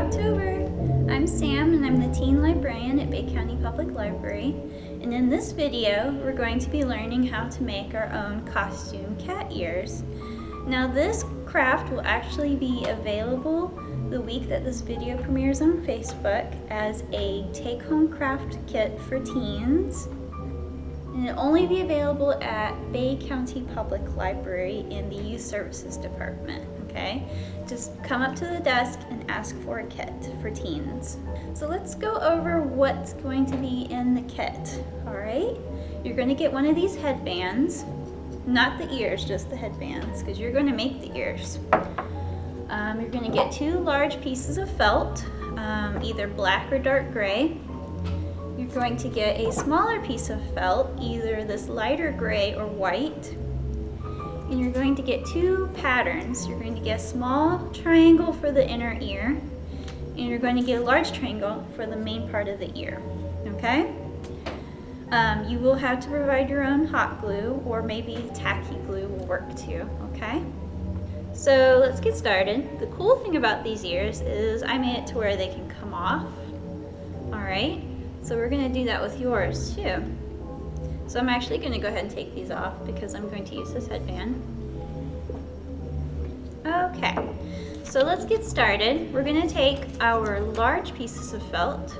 October! I'm Sam and I'm the teen librarian at Bay County Public Library, and in this video we're going to be learning how to make our own costume cat ears. Now this craft will actually be available the week that this video premieres on Facebook as a take-home craft kit for teens, and it'll only be available at Bay County Public Library in the Youth Services Department. Okay, just come up to the desk and ask for a kit for teens. So let's go over what's going to be in the kit. All right, you're going to get one of these headbands, not the ears, just the headbands, because you're going to make the ears. You're going to get 2 large pieces of felt, either black or dark gray. You're going to get a smaller piece of felt, either this lighter gray or white. And you're going to get 2 patterns. You're going to get a small triangle for the inner ear, and you're going to get a large triangle for the main part of the ear, okay? You will have to provide your own hot glue, or maybe tacky glue will work too, okay? So let's get started. The cool thing about these ears is I made it to where they can come off, all right? So we're gonna do that with yours too. So I'm actually going to go ahead and take these off because I'm going to use this headband. Okay, so let's get started. We're going to take our large pieces of felt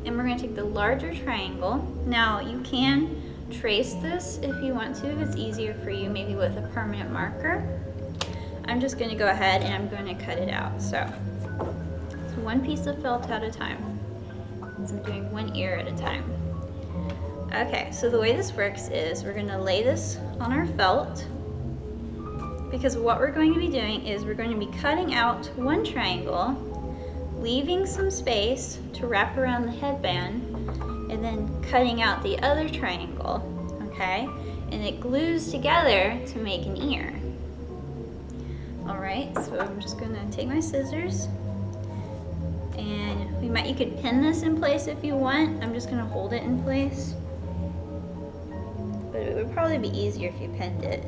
and we're going to take the larger triangle. Now you can trace this if you want to, if it's easier for you, maybe with a permanent marker. I'm just going to go ahead and I'm going to cut it out. So it's 1 piece of felt at a time. So I'm doing 1 ear at a time. Okay, so the way this works is we're going to lay this on our felt, because what we're going to be doing is we're going to be cutting out 1 triangle, leaving some space to wrap around the headband, and then cutting out the other triangle, okay? And it glues together to make an ear. Alright, so I'm just going to take my scissors, and you could pin this in place if you want. I'm just going to hold it in place. But it would probably be easier if you pinned it.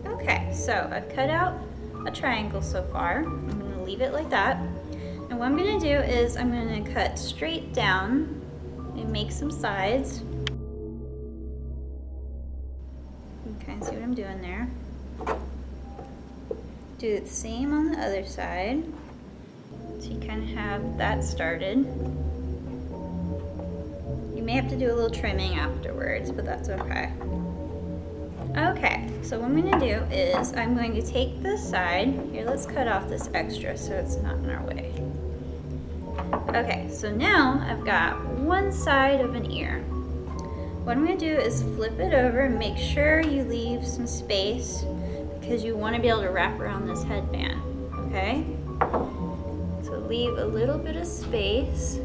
Okay, so I've cut out a triangle so far. I'm going to leave it like that. And what I'm going to do is I'm going to cut straight down and make some sides. Okay, see what I'm doing there? Do the same on the other side. So you kind of have that started. You may have to do a little trimming afterwards, but that's okay. Okay, so what I'm going to do is I'm going to take this side. Here, let's cut off this extra so it's not in our way. Okay, so now I've got 1 side of an ear. What I'm going to do is flip it over and make sure you leave some space, because you want to be able to wrap around this headband, okay? So leave a little bit of space,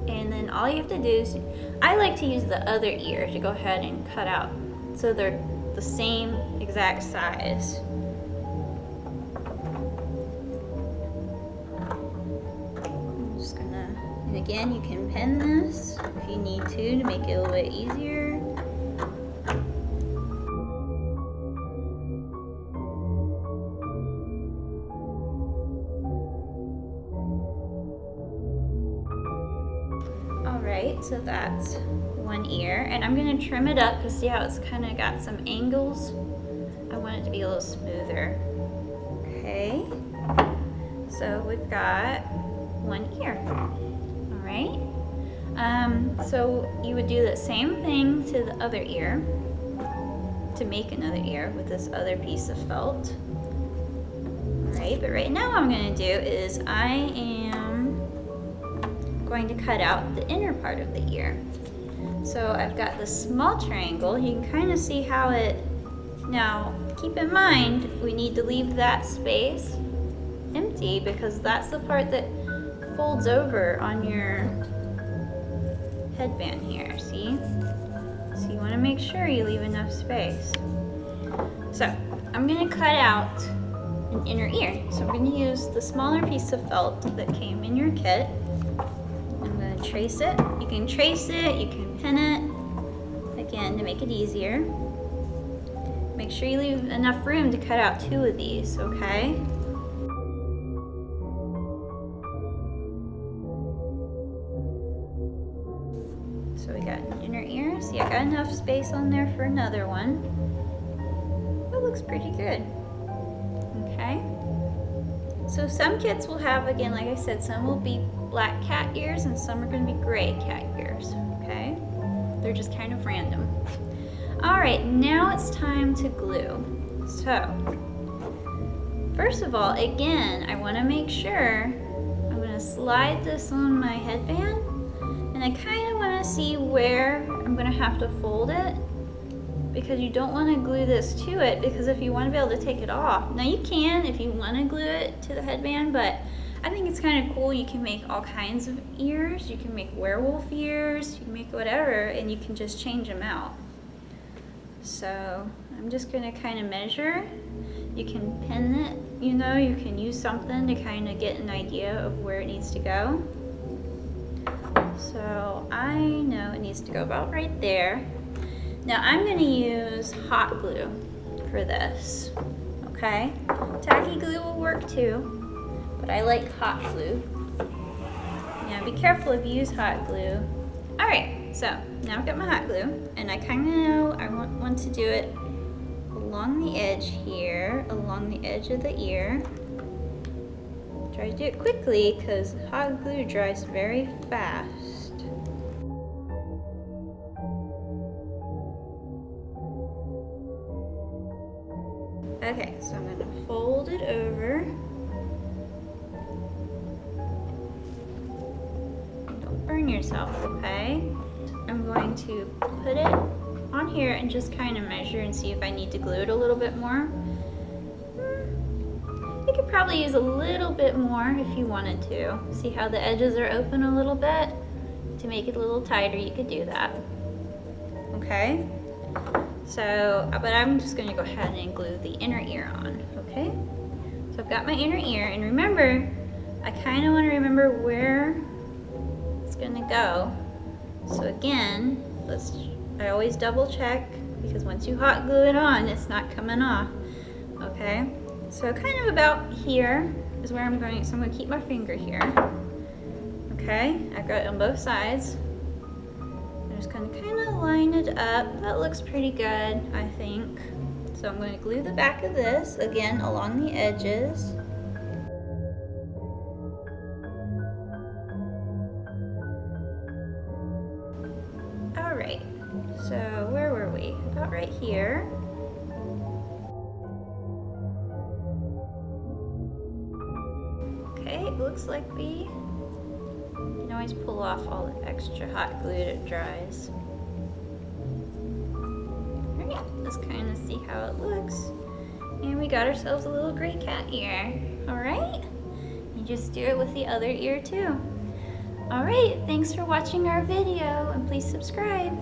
and then all you have to do is, I like to use the other ear to go ahead and cut out so they're the same exact size. I'm just gonna, and again, you can pin this if you need to make it a little bit easier. Alright, so that's 1 ear, and I'm going to trim it up because see how it's kind of got some angles? I want it to be a little smoother. Okay, so we've got 1 ear. Alright, so you would do the same thing to the other ear to make another ear with this other piece of felt. Alright, but right now what I'm going to do is I am going to cut out the inner part of the ear. So I've got this small triangle. You can kind of see how it, now keep in mind we need to leave that space empty because that's the part that folds over on your headband here, see? So you want to make sure you leave enough space. So I'm going to cut out an inner ear. So we're going to use the smaller piece of felt that came in your kit. I'm going to trace it. You can trace it, you can pin it, again, to make it easier. Make sure you leave enough room to cut out 2 of these, okay? So we got an inner ear. See, I got enough space on there for another one. That looks pretty good. Okay. So some kits will have, again, like I said, some will be black cat ears and some are going to be gray cat ears. Okay. They're just kind of random. All right, now it's time to glue. So, first of all, again, I want to make sure I'm going to slide this on my headband, and I kind of want to see where I'm going to have to fold it, because you don't want to glue this to it, because if you want to be able to take it off, now you can if you want to glue it to the headband, but I think it's kind of cool. You can make all kinds of ears. You can make werewolf ears, you can make whatever, and you can just change them out. So I'm just going to kind of measure. You can pin it, you know, you can use something to kind of get an idea of where it needs to go. So I know it needs to go about right there. Now I'm going to use hot glue for this, okay? Tacky glue will work too, but I like hot glue. Now be careful if you use hot glue. Alright, so now I've got my hot glue, and I kind of know I want to do it along the edge here, along the edge of the ear. Try to do it quickly because hot glue dries very fast. Okay, so I'm going to fold it over. Burn yourself, okay? I'm going to put it on here and just kind of measure and see if I need to glue it a little bit more. You could probably use a little bit more if you wanted to. See how the edges are open a little bit? To make it a little tighter, you could do that. Okay? So, but I'm just going to go ahead and glue the inner ear on, okay? So I've got my inner ear, and remember, I kind of want to remember where gonna go. So again, I always double check, because once you hot glue it on, it's not coming off. Okay, so kind of about here is where I'm going. So I'm gonna keep my finger here. Okay, I've got it on both sides. I'm just gonna kind of line it up. That looks pretty good, I think. So I'm going to glue the back of this again along the edges. Alright, so where were we? About right here. Okay, it looks like we can always pull off all the extra hot glue that dries. Alright, let's kind of see how it looks. And we got ourselves a little gray cat ear. Alright, you just do it with the other ear too. Alright, thanks for watching our video, and please subscribe.